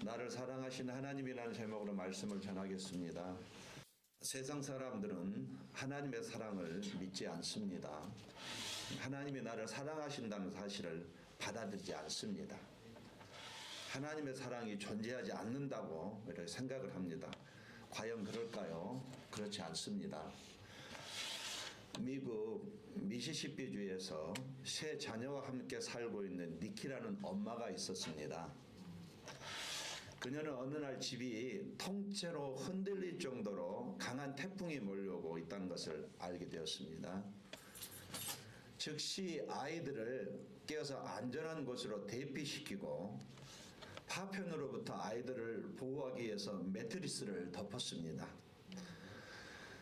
나를 사랑하신 하나님이라는 제목으로 말씀을 전하겠습니다. 세상 사람들은 하나님의 사랑을 믿지 않습니다. 하나님이 나를 사랑하신다는 사실을 받아들이지 않습니다. 하나님의 사랑이 존재하지 않는다고 이렇게 생각을 합니다. 과연 그럴까요? 그렇지 않습니다. 미국 미시시피주에서 세 자녀와 함께 살고 있는 니키라는 엄마가 있었습니다. 그녀는 어느 날 집이 통째로 흔들릴 정도로 강한 태풍이 몰려오고 있다는 것을 알게 되었습니다. 즉시 아이들을 깨워서 안전한 곳으로 대피시키고 파편으로부터 아이들을 보호하기 위해서 매트리스를 덮었습니다.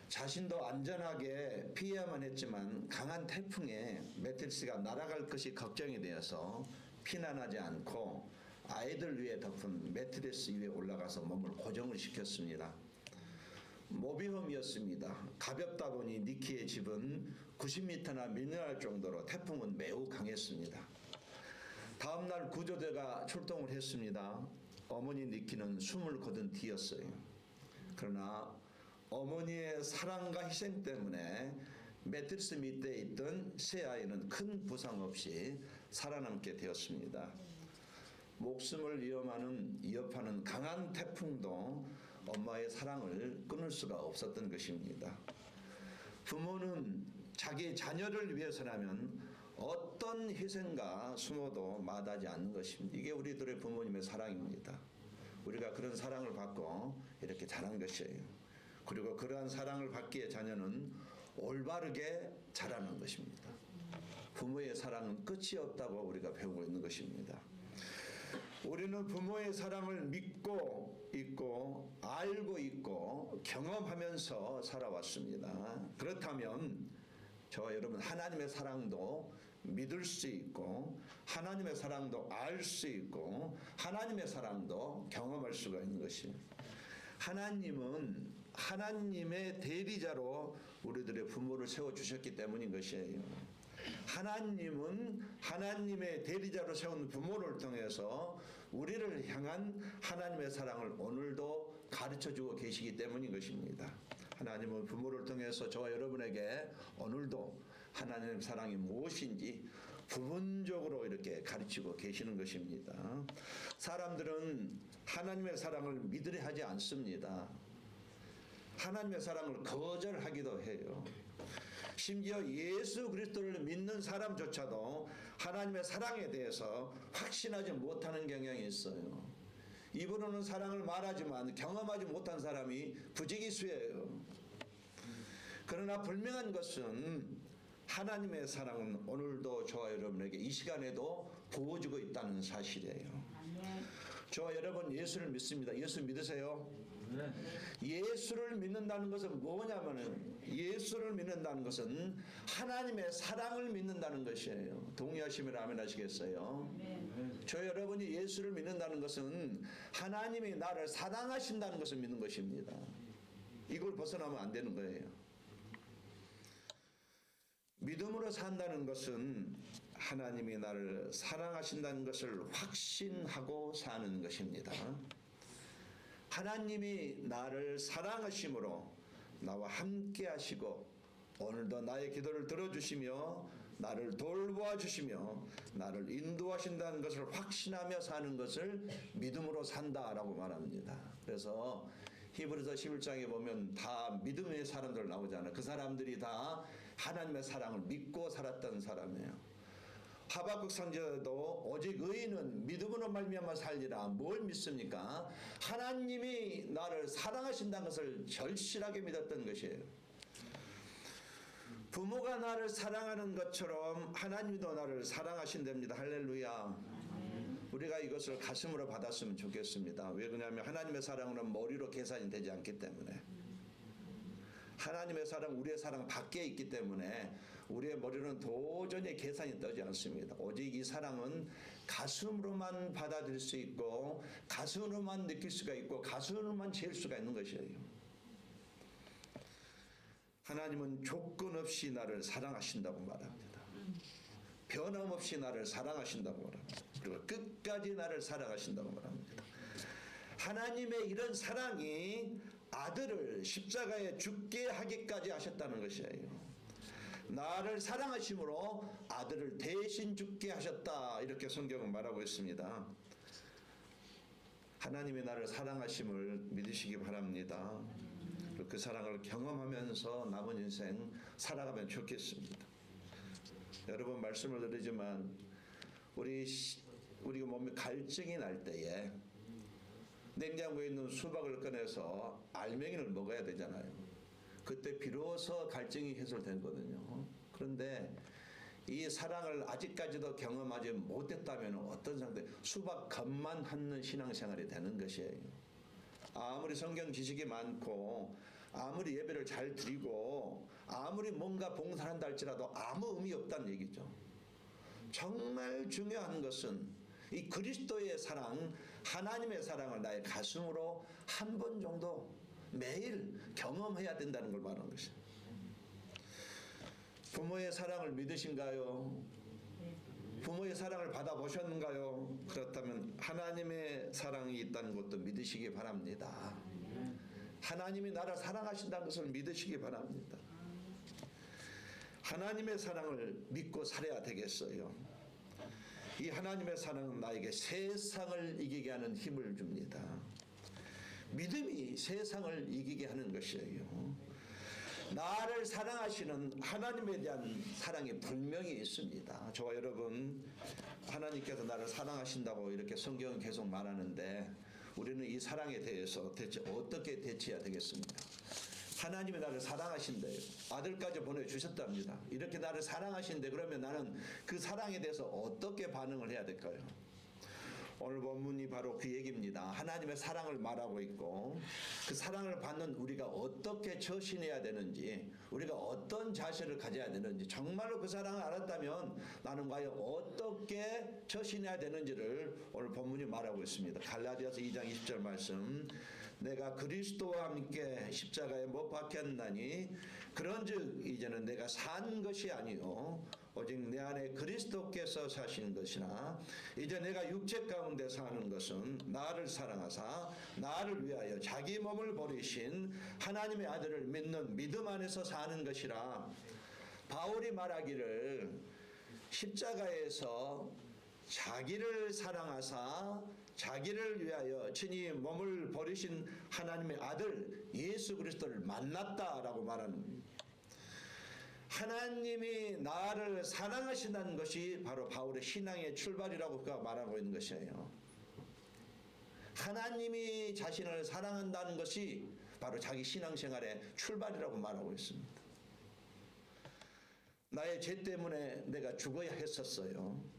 자신도 안전하게 피해야만 했지만 강한 태풍에 매트리스가 날아갈 것이 걱정이 되어서 피난하지 않고 아이들 위에 덮은 매트리스 위에 올라가서 몸을 고정을 시켰습니다. 모비홈이었습니다. 가볍다 보니 니키의 집은 90m나 밀려날 정도로 태풍은 매우 강했습니다. 다음날 구조대가 출동을 했습니다. 어머니 니키는 숨을 거둔 뒤였어요. 그러나 어머니의 사랑과 희생 때문에 매트리스 밑에 있던 세 아이는 큰 부상 없이 살아남게 되었습니다. 목숨을 위협하는 강한 태풍도 엄마의 사랑을 끊을 수가 없었던 것입니다. 부모는 자기 자녀를 위해서라면 어떤 희생과 수모도 마다하지 않는 것입니다. 이게 우리들의 부모님의 사랑입니다. 우리가 그런 사랑을 받고 이렇게 자란 것이에요. 그리고 그러한 사랑을 받기에 자녀는 올바르게 자라는 것입니다. 부모의 사랑은 끝이 없다고 우리가 배우고 있는 것입니다. 우리는 부모의 사랑을 믿고 있고 알고 있고 경험하면서 살아왔습니다. 그렇다면 저와 여러분 하나님의 사랑도 믿을 수 있고 하나님의 사랑도 알 수 있고 하나님의 사랑도 경험할 수가 있는 것입니다. 하나님은 하나님의 대리자로 우리들의 부모를 세워주셨기 때문인 것이에요. 하나님은 하나님의 대리자로 세운 부모를 통해서 우리를 향한 하나님의 사랑을 오늘도 가르쳐주고 계시기 때문인 것입니다. 하나님은 부모를 통해서 저와 여러분에게 오늘도 하나님의 사랑이 무엇인지 부분적으로 이렇게 가르치고 계시는 것입니다. 사람들은 하나님의 사랑을 믿으려 하지 않습니다. 하나님의 사랑을 거절하기도 해요. 심지어 예수 그리스도를 믿는 사람조차도 하나님의 사랑에 대해서 확신하지 못하는 경향이 있어요. 입으로는 사랑을 말하지만 경험하지 못한 사람이 부지기수예요. 그러나 분명한 것은 하나님의 사랑은 오늘도 저와 여러분에게 이 시간에도 부어주고 있다는 사실이에요. 저와 여러분 예수를 믿습니다. 예수 믿으세요? 예수를 믿는다는 것은 뭐냐면은 예수를 믿는다는 것은 하나님의 사랑을 믿는다는 것이에요. 동의하시면 아멘 하시겠어요? 저 여러분이 예수를 믿는다는 것은 하나님이 나를 사랑하신다는 것을 믿는 것입니다. 이걸 벗어나면 안 되는 거예요. 믿음으로 산다는 것은 하나님이 나를 사랑하신다는 것을 확신하고 사는 것입니다. 하나님이 나를 사랑하심으로 나와 함께 하시고 오늘도 나의 기도를 들어주시며 나를 돌보아 주시며 나를 인도하신다는 것을 확신하며 사는 것을 믿음으로 산다라고 말합니다. 그래서 히브리서 11장에 보면 다 믿음의 사람들 나오잖아요. 그 사람들이 다 하나님의 사랑을 믿고 살았던 사람이에요. 하박국 선지자도 오직 의인은 믿음으로 말미암아 살리라. 뭘 믿습니까? 하나님이 나를 사랑하신다는 것을 절실하게 믿었던 것이에요. 부모가 나를 사랑하는 것처럼 하나님도 나를 사랑하신답니다. 할렐루야. 우리가 이것을 가슴으로 받았으면 좋겠습니다. 왜 그러냐면 하나님의 사랑은 머리로 계산이 되지 않기 때문에 하나님의 사랑 우리의 사랑 밖에 있기 때문에 우리의 머리는 도저히 계산이 되지 않습니다. 오직 이 사랑은 가슴으로만 받아들일 수 있고 가슴으로만 느낄 수가 있고 가슴으로만 잴 수가 있는 것이에요. 하나님은 조건 없이 나를 사랑하신다고 말합니다. 변함없이 나를 사랑하신다고 말합니다. 그리고 끝까지 나를 사랑하신다고 말합니다. 하나님의 이런 사랑이 아들을 십자가에 죽게 하기까지 하셨다는 것이에요. 나를 사랑하심으로 아들을 대신 죽게 하셨다, 이렇게 성경은 말하고 있습니다. 하나님이 나를 사랑하심을 믿으시기 바랍니다. 그 사랑을 경험하면서 남은 인생 살아가면 좋겠습니다. 여러 번 말씀을 드리지만 우리가 몸에 갈증이 날 때에 냉장고에 있는 수박을 꺼내서 알맹이를 먹어야 되잖아요. 그때 비로소 갈증이 해소되거든요. 그런데 이 사랑을 아직까지도 경험하지 못했다면 어떤 상태, 수박 겉만 핥는 신앙생활이 되는 것이에요. 아무리 성경 지식이 많고 아무리 예배를 잘 드리고 아무리 뭔가 봉사한다 할지라도 아무 의미 없다는 얘기죠. 정말 중요한 것은 이 그리스도의 사랑, 하나님의 사랑을 나의 가슴으로 한 번 정도 매일 경험해야 된다는 걸 말하는 것이에요. 부모의 사랑을 믿으신가요? 부모의 사랑을 받아보셨는가요? 그렇다면 하나님의 사랑이 있다는 것도 믿으시기 바랍니다. 하나님이 나를 사랑하신다는 것을 믿으시기 바랍니다. 하나님의 사랑을 믿고 살아야 되겠어요. 이 하나님의 사랑은 나에게 세상을 이기게 하는 힘을 줍니다. 믿음이 세상을 이기게 하는 것이에요. 나를 사랑하시는 하나님에 대한 사랑이 분명히 있습니다. 저와 여러분, 하나님께서 나를 사랑하신다고 이렇게 성경은 계속 말하는데 우리는 이 사랑에 대해서 대체 어떻게 대처해야 되겠습니까? 하나님이 나를 사랑하신대요. 아들까지 보내주셨답니다. 이렇게 나를 사랑하신데 그러면 나는 그 사랑에 대해서 어떻게 반응을 해야 될까요? 오늘 본문이 바로 그 얘기입니다. 하나님의 사랑을 말하고 있고 그 사랑을 받는 우리가 어떻게 처신해야 되는지, 우리가 어떤 자세를 가져야 되는지, 정말로 그 사랑을 알았다면 나는 과연 어떻게 처신해야 되는지를 오늘 본문이 말하고 있습니다. 갈라디아서 2장 20절 말씀, 내가 그리스도와 함께 십자가에 못 박혔나니 그런즉 이제는 내가 산 것이 아니요 오직 내 안에 그리스도께서 사시는 것이나 이제 내가 육체 가운데 사는 것은 나를 사랑하사 나를 위하여 자기 몸을 버리신 하나님의 아들을 믿는 믿음 안에서 사는 것이라. 바울이 말하기를 십자가에서 자기를 사랑하사 자기를 위하여 친히 몸을 버리신 하나님의 아들 예수 그리스도를 만났다라고 말하는 겁니다. 하나님이 나를 사랑하신다는 것이 바로 바울의 신앙의 출발이라고 그가 말하고 있는 것이에요. 하나님이 자신을 사랑한다는 것이 바로 자기 신앙생활의 출발이라고 말하고 있습니다. 나의 죄 때문에 내가 죽어야 했었어요.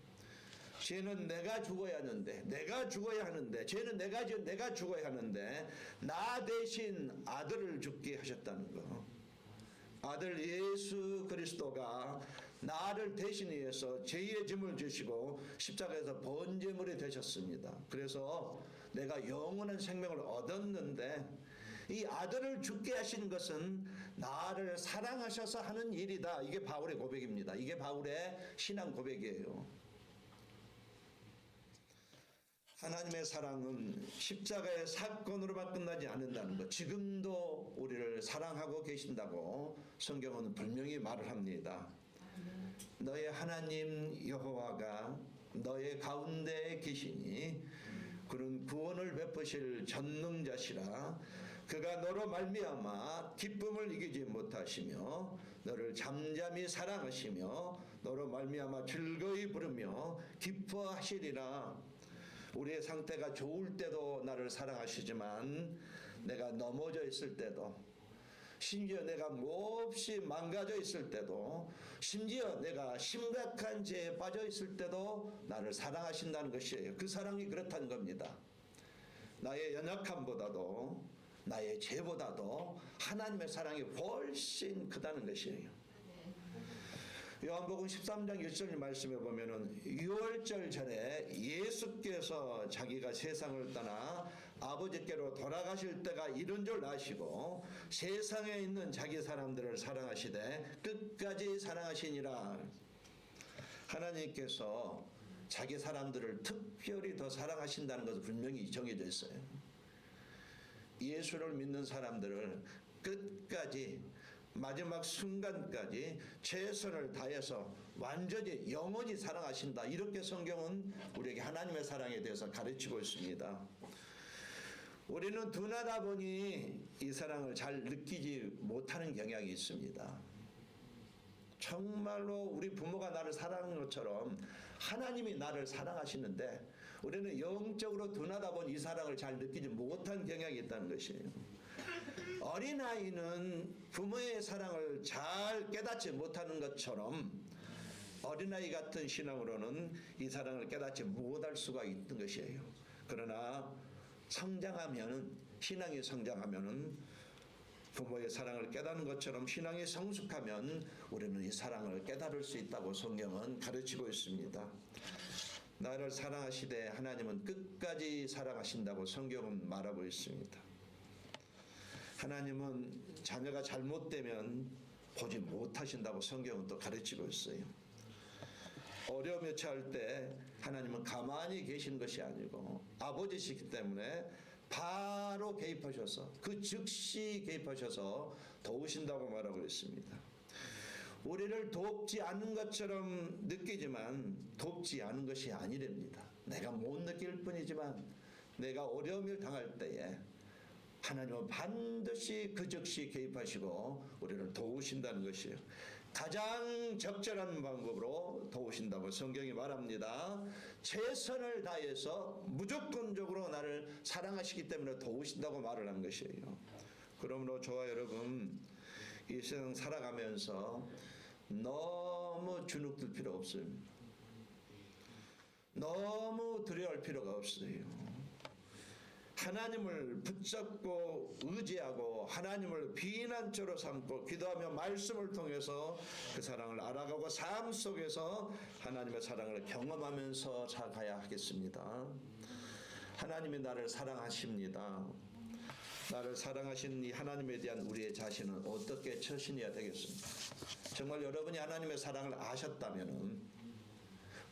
죄는 내가 죽어야 하는데, 죄는 내가 죽어야 하는데 나 대신 아들을 죽게 하셨다는 거. 아들 예수 그리스도가 나를 대신해서 죄의 짐을 지시고 십자가에서 번제물이 되셨습니다. 그래서 내가 영원한 생명을 얻었는데 이 아들을 죽게 하신 것은 나를 사랑하셔서 하는 일이다. 이게 바울의 고백입니다. 이게 바울의 신앙 고백이에요. 하나님의 사랑은 십자가의 사건으로만 끝나지 않는다는 것, 지금도 우리를 사랑하고 계신다고 성경은 분명히 말을 합니다. 너의 하나님 여호와가 너의 가운데 계시니 그는 구원을 베푸실 전능자시라. 그가 너로 말미암아 기쁨을 이기지 못하시며 너를 잠잠히 사랑하시며 너로 말미암아 즐거이 부르며 기뻐하시리라. 우리의 상태가 좋을 때도 나를 사랑하시지만 내가 넘어져 있을 때도, 심지어 내가 몹시 망가져 있을 때도, 심지어 내가 심각한 죄에 빠져 있을 때도 나를 사랑하신다는 것이에요. 그 사랑이 그렇다는 겁니다. 나의 연약함보다도 나의 죄보다도 하나님의 사랑이 훨씬 크다는 것이에요. 요한복음 13장 1절 말씀에 보면은 6월절 전에 예수께서 자기가 세상을 떠나 아버지께로 돌아가실 때가 이른 줄 아시고 세상에 있는 자기 사람들을 사랑하시되 끝까지 사랑하시니라. 하나님께서 자기 사람들을 특별히 더 사랑하신다는 것은 분명히 정해져 있어요. 예수를 믿는 사람들을 끝까지 마지막 순간까지 최선을 다해서 완전히 영원히 사랑하신다. 이렇게 성경은 우리에게 하나님의 사랑에 대해서 가르치고 있습니다. 우리는 둔하다 보니 이 사랑을 잘 느끼지 못하는 경향이 있습니다. 정말로 우리 부모가 나를 사랑하는 것처럼 하나님이 나를 사랑하시는데 우리는 영적으로 둔하다 보니 이 사랑을 잘 느끼지 못한 경향이 있다는 것이에요. 어린아이는 부모의 사랑을 잘 깨닫지 못하는 것처럼 어린아이 같은 신앙으로는 이 사랑을 깨닫지 못할 수가 있는 것이에요. 그러나 신앙이 성장하면은 부모의 사랑을 깨닫는 것처럼 신앙이 성숙하면 우리는 이 사랑을 깨달을 수 있다고 성경은 가르치고 있습니다. 나를 사랑하시되 하나님은 끝까지 사랑하신다고 성경은 말하고 있습니다. 하나님은 자녀가 잘못되면 보지 못하신다고 성경은 또 가르치고 있어요. 어려움에 처할 때 하나님은 가만히 계시는 것이 아니고 아버지시기 때문에 바로 개입하셔서 그 즉시 개입하셔서 도우신다고 말하고 있습니다. 우리를 돕지 않는 것처럼 느끼지만 돕지 않은 것이 아니랍니다. 내가 못 느낄 뿐이지만 내가 어려움을 당할 때에 하나님은 반드시 그 즉시 개입하시고 우리를 도우신다는 것이에요. 가장 적절한 방법으로 도우신다고 성경이 말합니다. 최선을 다해서 무조건적으로 나를 사랑하시기 때문에 도우신다고 말을 한 것이에요. 그러므로 저와 여러분 이 세상 살아가면서 너무 주눅들 필요 없습니다. 너무 두려워할 필요가 없어요. 하나님을 붙잡고 의지하고 하나님을 비난처로 삼고 기도하며 말씀을 통해서 그 사랑을 알아가고 삶 속에서 하나님의 사랑을 경험하면서 살아가야 하겠습니다. 하나님이 나를 사랑하십니다. 나를 사랑하신 이 하나님에 대한 우리의 자신은 어떻게 처신해야 되겠습니까? 정말 여러분이 하나님의 사랑을 아셨다면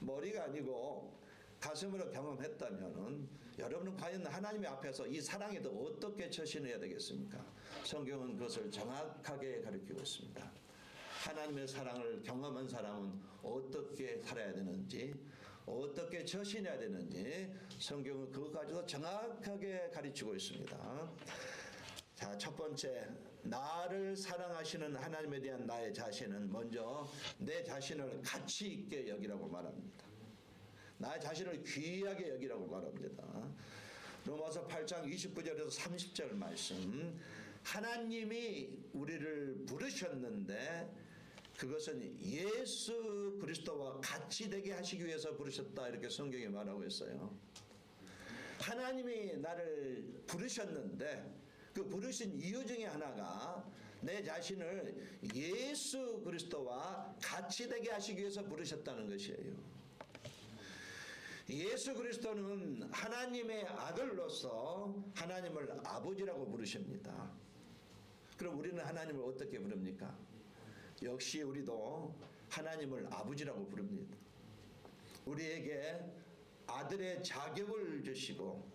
머리가 아니고 가슴으로 경험했다면 여러분은 과연 하나님의 앞에서 이 사랑에 더 어떻게 처신해야 되겠습니까? 성경은 그것을 정확하게 가르치고 있습니다. 하나님의 사랑을 경험한 사람은 어떻게 살아야 되는지 어떻게 처신해야 되는지 성경은 그것 가지고 정확하게 가르치고 있습니다. 자, 첫 번째, 나를 사랑하시는 하나님에 대한 나의 자신은 먼저 내 자신을 가치 있게 여기라고 말합니다. 나의 자신을 귀하게 여기라고 말합니다. 로마서 8장 29절에서 30절 말씀. 하나님이 우리를 부르셨는데 그것은 예수 그리스도와 같이 되게 하시기 위해서 부르셨다. 이렇게 성경이 말하고 있어요. 하나님이 나를 부르셨는데 그 부르신 이유 중에 하나가 내 자신을 예수 그리스도와 같이 되게 하시기 위해서 부르셨다는 것이에요. 예수 그리스도는 하나님의 아들로서 하나님을 아버지라고 부르십니다. 그럼 우리는 하나님을 어떻게 부릅니까? 역시 우리도 하나님을 아버지라고 부릅니다. 우리에게 아들의 자격을 주시고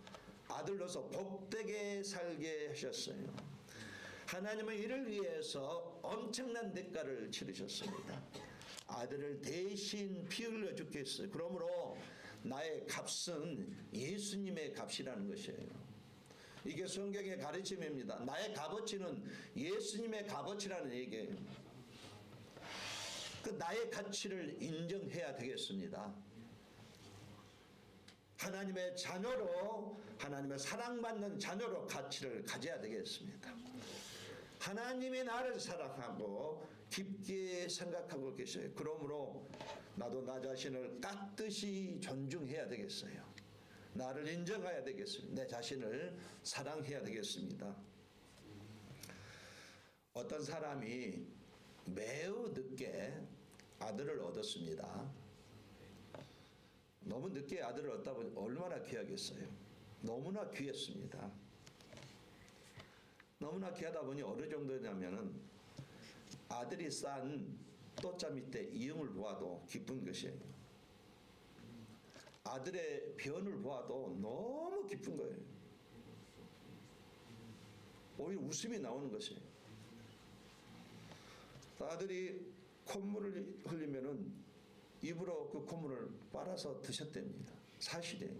아들로서 복되게 살게 하셨어요. 하나님은 이를 위해서 엄청난 대가를 치르셨습니다. 아들을 대신 피 흘려 죽겠어요. 그러므로 나의 값은 예수님의 값이라는 것이에요. 이게 성경의 가르침입니다. 나의 값어치는 예수님의 값어치라는 얘기예요. 그 나의 가치를 인정해야 되겠습니다. 하나님의 자녀로 하나님의 사랑받는 자녀로 가치를 가져야 되겠습니다. 하나님이 나를 사랑하고 깊게 생각하고 계셔요. 그러므로 나도 나 자신을 깍듯이 존중해야 되겠어요. 나를 인정해야 되겠습니다. 내 자신을 사랑해야 되겠습니다. 어떤 사람이 매우 늦게 아들을 얻었습니다. 너무 늦게 아들을 얻다 보니 얼마나 귀하겠어요. 너무나 귀했습니다. 너무나 귀하다 보니 어느 정도냐면은 아들이 싼 또자 밑에 이응을 보아도 기쁜 것이에요. 아들의 변을 보아도 너무 기쁜 거예요. 오히려 웃음이 나오는 것이에요. 아들이 콧물을 흘리면은 입으로 그 콧물을 빨아서 드셨답니다. 사실이에요.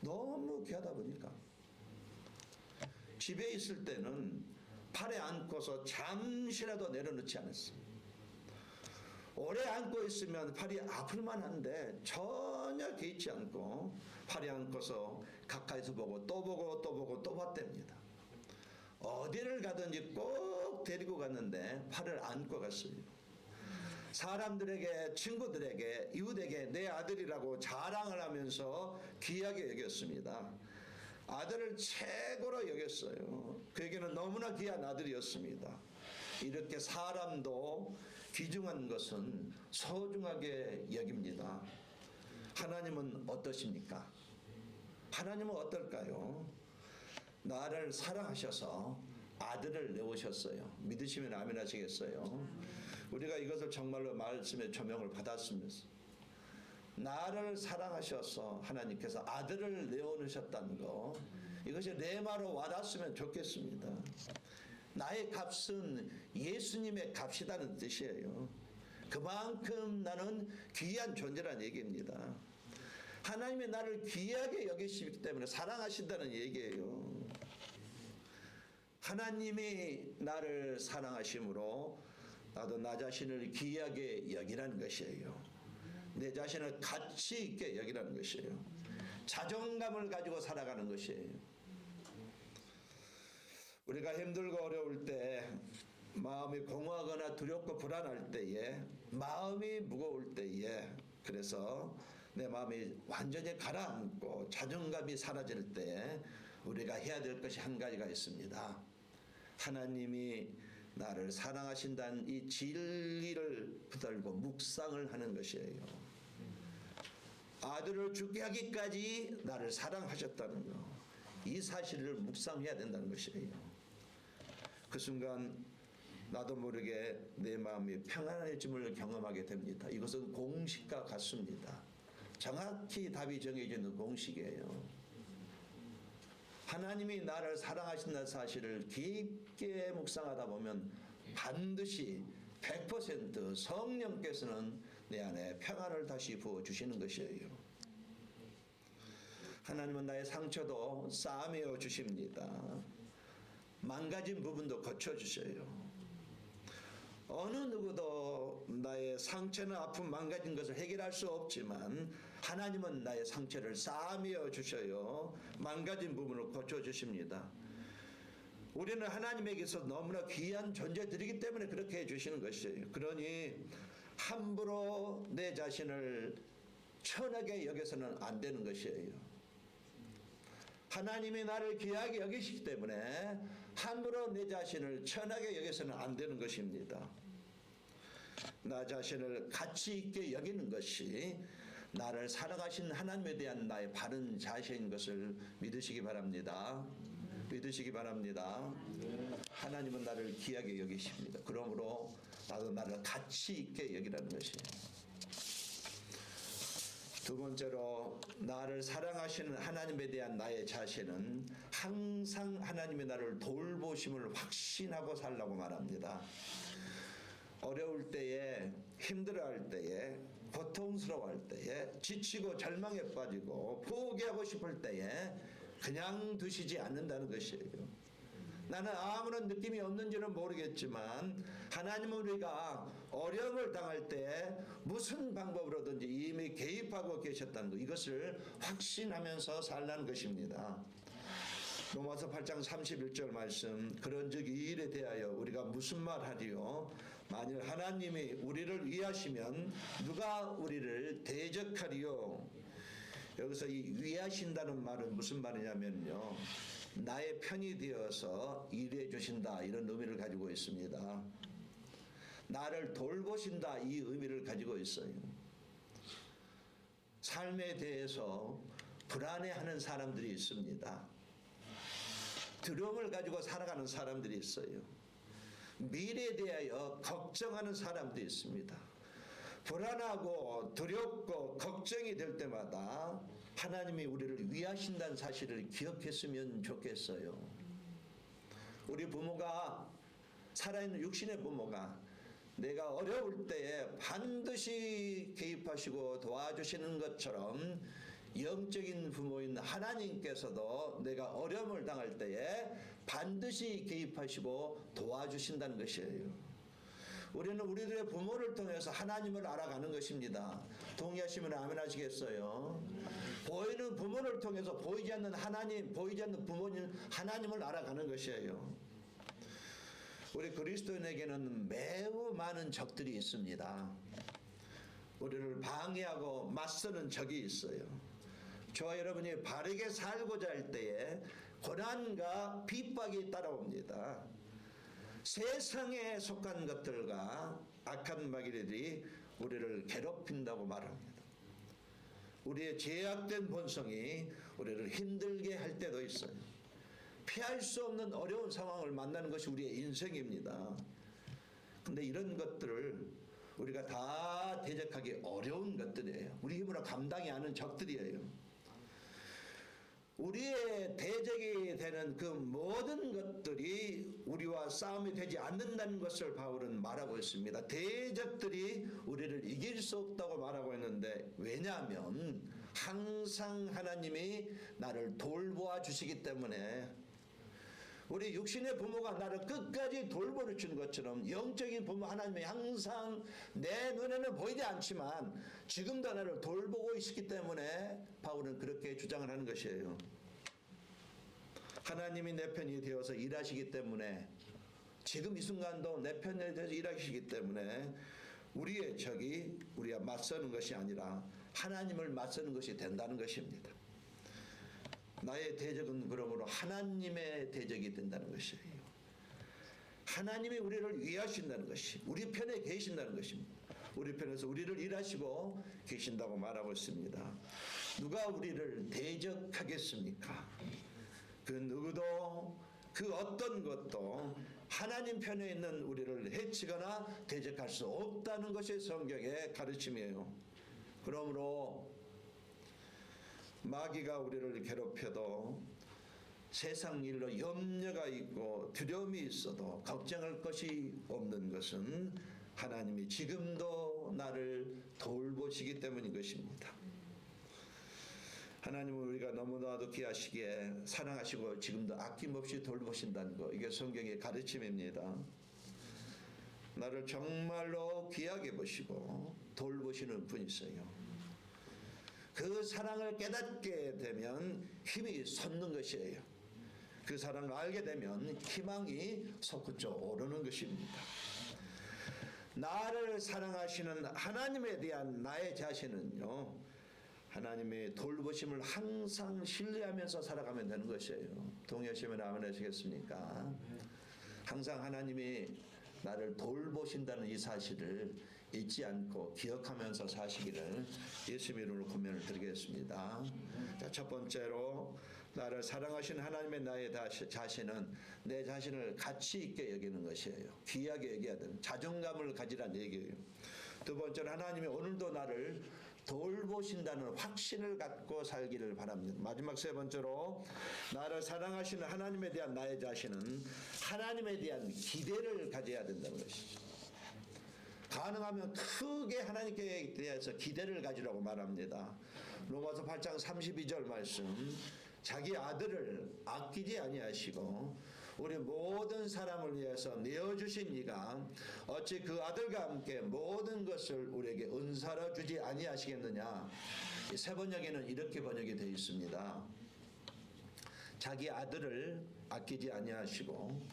너무 귀하다 보니까. 집에 있을 때는 팔에 안고서 잠시라도 내려놓지 않았어요. 오래 안고 있으면 팔이 아플만 한데 전혀 개의치 않고 팔에 안고서 가까이서 보고 또 보고 또 보고 또 봤답니다. 어디를 가든지 꼭 데리고 갔는데 팔을 안고 갔어요. 사람들에게, 친구들에게, 이웃에게 내 아들이라고 자랑을 하면서 귀하게 여겼습니다. 아들을 최고로 여겼어요. 그에게는 너무나 귀한 아들이었습니다. 이렇게 사람도 귀중한 것은 소중하게 여깁니다. 하나님은 어떠십니까? 하나님은 어떨까요? 나를 사랑하셔서 아들을 내오셨어요. 믿으시면 아멘 하시겠어요? 우리가 이것을 정말로 말씀의 조명을 받았으면서 나를 사랑하셔서 하나님께서 아들을 내어놓으셨다는 거, 이것이 레마로 와닿았으면 좋겠습니다. 나의 값은 예수님의 값이라는 뜻이에요. 그만큼 나는 귀한 존재라는 얘기입니다. 하나님이 나를 귀하게 여기시기 때문에 사랑하신다는 얘기예요. 하나님이 나를 사랑하심으로 나도 나 자신을 귀하게 여기라는 것이에요. 내 자신을 가치 있게 여기라는 것이에요. 자존감을 가지고 살아가는 것이에요. 우리가 힘들고 어려울 때, 마음이 공허하거나 두렵고 불안할 때에, 마음이 무거울 때에, 그래서 내 마음이 완전히 가라앉고 자존감이 사라질 때 우리가 해야 될 것이 한 가지가 있습니다. 하나님이 나를 사랑하신다는 이 진리를 붙들고 묵상을 하는 것이에요. 아들을 죽게 하기까지 나를 사랑하셨다는 것, 이 사실을 묵상해야 된다는 것이에요. 그 순간 나도 모르게 내 마음이 평안해짐을 경험하게 됩니다. 이것은 공식과 같습니다. 정확히 답이 정해지는 공식이에요. 하나님이 나를 사랑하신다는 사실을 깊게 묵상하다 보면 반드시 100% 성령께서는 내 안에 평안을 다시 부어주시는 것이에요. 하나님은 나의 상처도 싸매어 주십니다. 망가진 부분도 고쳐주셔요. 어느 누구도 나의 상처나 아픔, 망가진 것을 해결할 수 없지만 하나님은 나의 상처를 싸매어 주셔요. 망가진 부분을 고쳐주십니다. 우리는 하나님에게서 너무나 귀한 존재들이기 때문에 그렇게 해주시는 것이에요. 그러니 함부로 내 자신을 천하게 여겨서는 안 되는 것이에요. 하나님이 나를 귀하게 여기시기 때문에 함부로 내 자신을 천하게 여겨서는 안 되는 것입니다. 나 자신을 가치 있게 여기는 것이 나를 사랑하신 하나님에 대한 나의 바른 자세인 것을 믿으시기 바랍니다. 믿으시기 바랍니다. 하나님은 나를 귀하게 여기십니다. 그러므로 나도 나를 가치 있게 여기라는 것이에요. 두 번째로 나를 사랑하시는 하나님에 대한 나의 자세는 항상 하나님의 나를 돌보심을 확신하고 살라고 말합니다. 어려울 때에, 힘들어할 때에, 고통스러워할 때에, 지치고 절망에 빠지고 포기하고 싶을 때에 그냥 두시지 않는다는 것이에요. 나는 아무런 느낌이 없는지는 모르겠지만 하나님은 우리가 어려움을 당할 때 무슨 방법으로든지 이미 개입하고 계셨다는 것, 이것을 확신하면서 살라는 것입니다. 로마서 8장 31절 말씀, 그런즉 이 일에 대하여 우리가 무슨 말하리요? 만일 하나님이 우리를 위하시면 누가 우리를 대적하리요? 여기서 이 위하신다는 말은 무슨 말이냐면요, 나의 편이 되어서 일해 주신다, 이런 의미를 가지고 있습니다. 나를 돌보신다, 이 의미를 가지고 있어요. 삶에 대해서 불안해하는 사람들이 있습니다. 두려움을 가지고 살아가는 사람들이 있어요. 미래에 대하여 걱정하는 사람들이 있습니다. 불안하고 두렵고 걱정이 될 때마다 하나님이 우리를 위하신다는 사실을 기억했으면 좋겠어요. 우리 부모가, 살아있는 육신의 부모가 내가 어려울 때에 반드시 개입하시고 도와주시는 것처럼 영적인 부모인 하나님께서도 내가 어려움을 당할 때에 반드시 개입하시고 도와주신다는 것이에요. 우리는 우리들의 부모를 통해서 하나님을 알아가는 것입니다. 동의하시면 아멘 하시겠어요? 보이는 부모를 통해서 보이지 않는 하나님, 보이지 않는 부모님 하나님을 알아가는 것이에요. 우리 그리스도인에게는 매우 많은 적들이 있습니다. 우리를 방해하고 맞서는 적이 있어요. 저와 여러분이 바르게 살고자 할 때에 고난과 핍박이 따라옵니다. 세상에 속한 것들과 악한 마귀들이 우리를 괴롭힌다고 말합니다. 우리의 죄악된 본성이 우리를 힘들게 할 때도 있어요. 피할 수 없는 어려운 상황을 만나는 것이 우리의 인생입니다. 근데 이런 것들을 우리가 다 대적하기 어려운 것들이에요. 우리 힘으로 감당이 않은 적들이에요. 우리의 대적이 되는 그 모든 것들이 우리와 싸움이 되지 않는다는 것을 바울은 말하고 있습니다. 대적들이 우리를 이길 수 없다고 말하고 있는데, 왜냐하면 항상 하나님이 나를 돌보아 주시기 때문에, 우리 육신의 부모가 나를 끝까지 돌보아 주는 것처럼 영적인 부모 하나님이 항상 내 눈에는 보이지 않지만 지금도 나를 돌보고 있기 때문에 바울은 그렇게 주장을 하는 것이에요. 하나님이 내 편이 되어서 일하시기 때문에, 지금 이 순간도 내 편이 되어서 일하시기 때문에 우리의 적이 우리가 맞서는 것이 아니라 하나님을 맞서는 것이 된다는 것입니다. 나의 대적은 그러므로 하나님의 대적이 된다는 것이에요. 하나님이 우리를 위하신다는 것이, 우리 편에 계신다는 것입니다. 우리 편에서 우리를 일하시고 계신다고 말하고 있습니다. 누가 우리를 대적하겠습니까? 그 누구도, 그 어떤 것도 하나님 편에 있는 우리를 해치거나 대적할 수 없다는 것이 성경의 가르침이에요. 그러므로 마귀가 우리를 괴롭혀도, 세상 일로 염려가 있고 두려움이 있어도 걱정할 것이 없는 것은 하나님이 지금도 나를 돌보시기 때문인 것입니다. 하나님은 우리가 너무나도 귀하시기에 사랑하시고 지금도 아낌없이 돌보신다는 것, 이게 성경의 가르침입니다. 나를 정말로 귀하게 보시고 돌보시는 분이세요. 그 사랑을 깨닫게 되면 힘이 솟는 것이에요. 그 사랑을 알게 되면 희망이 솟구쳐 오르는 것입니다. 나를 사랑하시는 하나님에 대한 나의 자신은요, 하나님의 돌보심을 항상 신뢰하면서 살아가면 되는 것이에요. 동의하시면 아멘 하시겠습니까? 항상 하나님이 나를 돌보신다는 이 사실을 잊지 않고 기억하면서 사시기를 예수님 이름으로 권면을 드리겠습니다. 자, 첫 번째로 나를 사랑하신 하나님의 나의 자신은 내 자신을 가치 있게 여기는 것이에요. 귀하게 여겨야 되는, 자존감을 가지라는 얘기예요. 두 번째로 하나님이 오늘도 나를 돌보신다는 확신을 갖고 살기를 바랍니다. 마지막 세 번째로 나를 사랑하시는 하나님에 대한 나의 자신은 하나님에 대한 기대를 가져야 된다는 것이죠. 가능하면 크게 하나님께 대해서 기대를 가지라고 말합니다. 로마서 8장 32절 말씀, 자기 아들을 아끼지 아니하시고 우리 모든 사람을 위해서 내어주신 이가 어찌 그 아들과 함께 모든 것을 우리에게 은사로 주지 아니하시겠느냐. 세 번역에는 이렇게 번역이 되어 있습니다. 자기 아들을 아끼지 아니하시고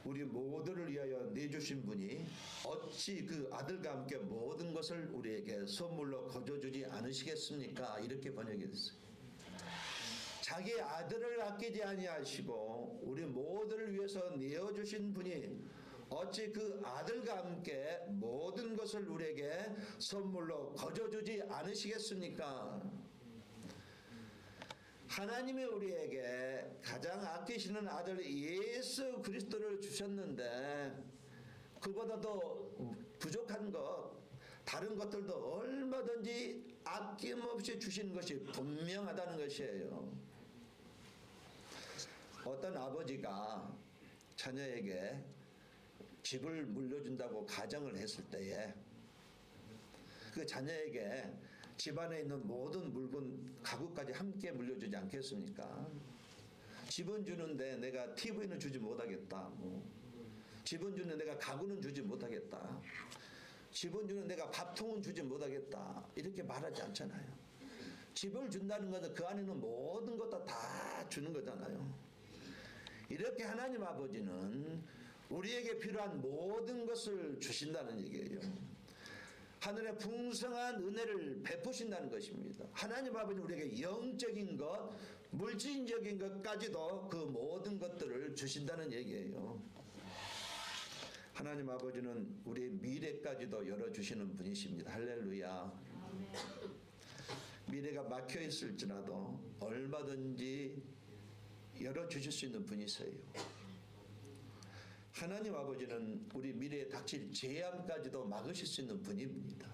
우리 모두를 위하여 내주신 분이 어찌 그 아들과 함께 모든 것을 우리에게 선물로 거저주지 않으시겠습니까? 이렇게 번역이 됐어요. 자기 아들을 아끼지 아니하시고 우리 모두를 위해서 내어주신 분이 어찌 그 아들과 함께 모든 것을 우리에게 선물로 거저주지 않으시겠습니까? 하나님이 우리에게 가장 아끼시는 아들 예수 그리스도를 주셨는데, 그보다도 부족한 것, 다른 것들도 얼마든지 아낌없이 주시는 것이 분명하다는 것이에요. 어떤 아버지가 자녀에게 집을 물려준다고 가정을 했을 때에 그 자녀에게 집안에 있는 모든 물건, 가구까지 함께 물려주지 않겠습니까? 집은 주는데 내가 TV는 주지 못하겠다. 집은 주는데 내가 가구는 주지 못하겠다. 집은 주는 내가 밥통은 주지 못하겠다. 이렇게 말하지 않잖아요. 집을 준다는 것은 그 안에는 모든 것 다 주는 거잖아요. 이렇게 하나님 아버지는 우리에게 필요한 모든 것을 주신다는 얘기예요. 하늘의 풍성한 은혜를 베푸신다는 것입니다. 하나님 아버지 우리에게 영적인 것, 물질적인 것까지도 그 모든 것들을 주신다는 얘기예요. 하나님 아버지는 우리의 미래까지도 열어주시는 분이십니다. 할렐루야. 미래가 막혀 있을지라도 얼마든지 열어주실 수 있는 분이세요. 하나님 아버지는 우리 미래에 닥칠 재앙까지도 막으실 수 있는 분입니다.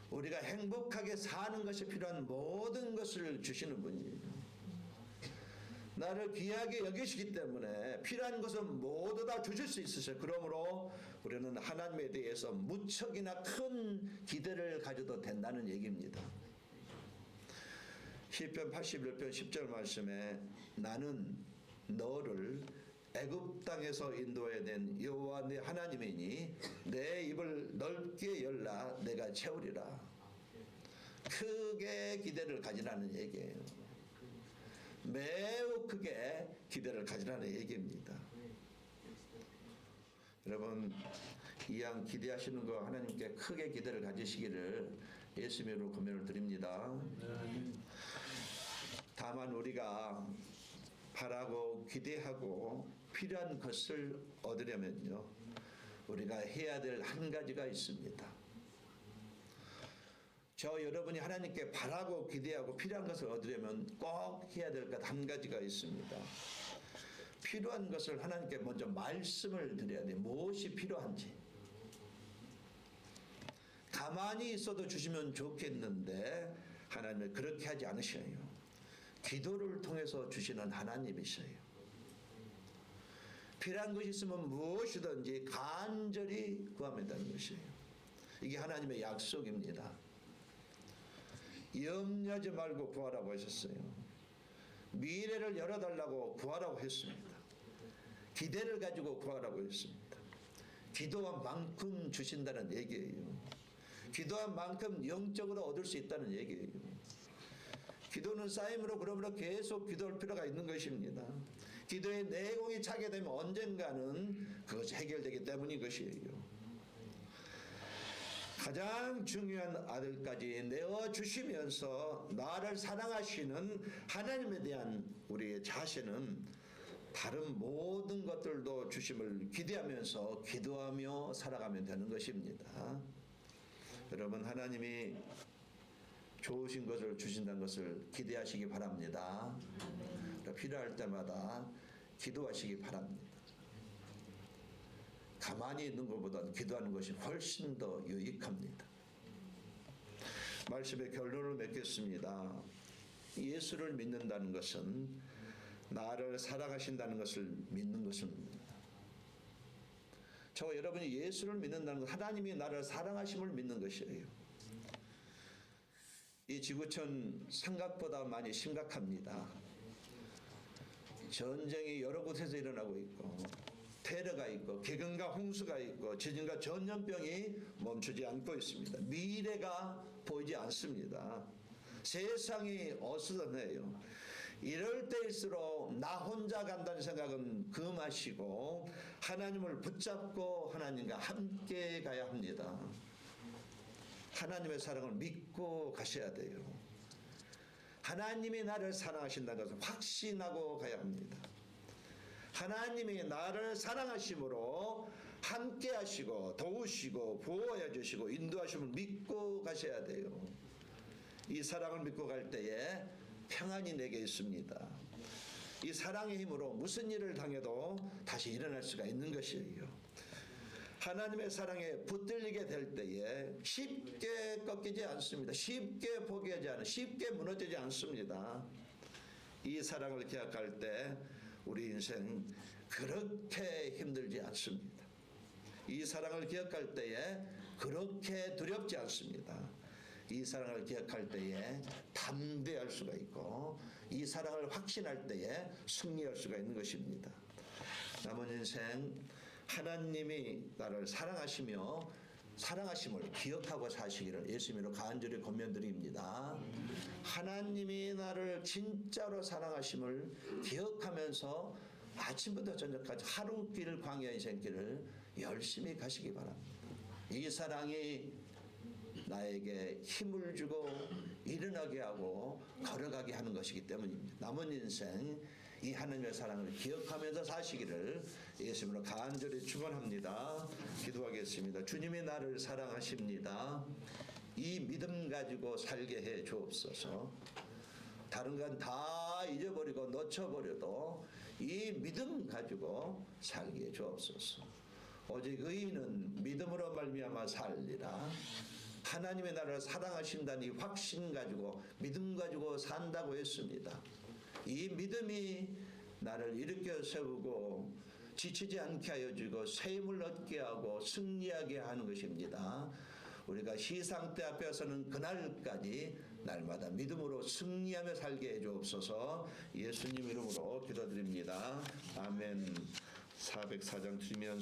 우리가 행복하게 사는 것이 필요한 모든 것을 주시는 분이에요. 나를 귀하게 여기시기 때문에 필요한 것은 모두 다 주실 수 있으셔요. 그러므로 우리는 하나님에 대해서 무척이나 큰 기대를 가져도 된다는 얘기입니다. 시편 81편 10절 말씀에 나는 너를 애굽 땅에서 인도해낸 여호와 내 하나님이니 내 입을 넓게 열라 내가 채우리라. 크게 기대를 가지라는 얘기예요. 매우 크게 기대를 가지라는 얘기입니다. 여러분 이왕 기대하시는 거 하나님께 크게 기대를 가지시기를 예수님으로 권면을 드립니다. 다만 우리가 바라고 기대하고 필요한 것을 얻으려면요 우리가 해야 될 한 가지가 있습니다. 저 여러분이 하나님께 바라고 기대하고 필요한 것을 얻으려면 꼭 해야 될 것 한 가지가 있습니다. 필요한 것을 하나님께 먼저 말씀을 드려야 돼요. 무엇이 필요한지. 가만히 있어도 주시면 좋겠는데 하나님은 그렇게 하지 않으셔요. 기도를 통해서 주시는 하나님이셔요. 필요한 것이 있으면 무엇이든지 간절히 구하면 되는 것이에요. 이게 하나님의 약속입니다. 염려하지 말고 구하라고 하셨어요. 미래를 열어달라고 구하라고 했습니다. 기대를 가지고 구하라고 했습니다. 기도한 만큼 주신다는 얘기예요. 기도한 만큼 영적으로 얻을 수 있다는 얘기예요. 기도는 쌓임으로 그러므로 계속 기도할 필요가 있는 것입니다. 기도의 내공이 차게 되면 언젠가는 그것이 해결되기 때문인 것이에요. 가장 중요한 아들까지 내어주시면서 나를 사랑하시는 하나님에 대한 우리의 자세는 다른 모든 것들도 주심을 기대하면서 기도하며 살아가면 되는 것입니다. 여러분 하나님이 좋으신 것을 주신다는 것을 기대하시기 바랍니다. 필요할 때마다 기도하시기 바랍니다. 가만히 있는 것보다 기도하는 것이 훨씬 더 유익합니다. 말씀의 결론을 맺겠습니다. 예수를 믿는다는 것은 나를 사랑하신다는 것을 믿는 것입니다. 저 여러분이 예수를 믿는다는 것, 하나님이 나를 사랑하심을 믿는 것이에요. 이 지구촌 생각보다 많이 심각합니다. 전쟁이 여러 곳에서 일어나고 있고 테러가 있고 기근과 홍수가 있고 지진과 전염병이 멈추지 않고 있습니다. 미래가 보이지 않습니다. 세상이 어수선해요. 이럴 때일수록 나 혼자 간다는 생각은 금하시고 하나님을 붙잡고 하나님과 함께 가야 합니다. 하나님의 사랑을 믿고 가셔야 돼요. 하나님이 나를 사랑하신다는 것을 확신하고 가야 합니다. 하나님이 나를 사랑하심으로 함께 하시고 도우시고 보호해 주시고 인도하심을 믿고 가셔야 돼요. 이 사랑을 믿고 갈 때에 평안이 내게 있습니다. 이 사랑의 힘으로 무슨 일을 당해도 다시 일어날 수가 있는 것이에요. 하나님의 사랑에 붙들리게 될 때에 쉽게 꺾이지 않습니다. 쉽게 포기하지 않아요. 쉽게 무너지지 않습니다. 이 사랑을 기억할 때 우리 인생 그렇게 힘들지 않습니다. 이 사랑을 기억할 때에 그렇게 두렵지 않습니다. 이 사랑을 기억할 때에 담대할 수가 있고 이 사랑을 확신할 때에 승리할 수가 있는 것입니다. 남은 인생 하나님이 나를 사랑하심을 기억하고 사시기를 예수님으로 간절히 권면드립니다. 하나님이 나를 진짜로 사랑하심을 기억하면서 아침부터 저녁까지 하루길 광야 인생길을 열심히 가시기 바랍니다. 이 사랑이 나에게 힘을 주고 일어나게 하고 걸어가게 하는 것이기 때문입니다. 남은 인생 이 하나님의 사랑을 기억하면서 사시기를 예수님으로 간절히 축원합니다. 기도하겠습니다. 주님이 나를 사랑하십니다. 이 믿음 가지고 살게 해 주옵소서. 다른 건 다 잊어버리고 놓쳐버려도 이 믿음 가지고 살게 해 주옵소서. 오직 의인은 믿음으로 말미암아 살리라. 하나님의 나라를 사랑하신다는 이 확신 가지고 믿음 가지고 산다고 했습니다. 이 믿음이 나를 일으켜 세우고 지치지 않게 하여 주고 새 힘을 얻게 하고 승리하게 하는 것입니다. 우리가 시상대 앞에서는 그날까지 날마다 믿음으로 승리하며 살게 해 주옵소서. 예수님 이름으로 기도드립니다. 아멘. 404장 주면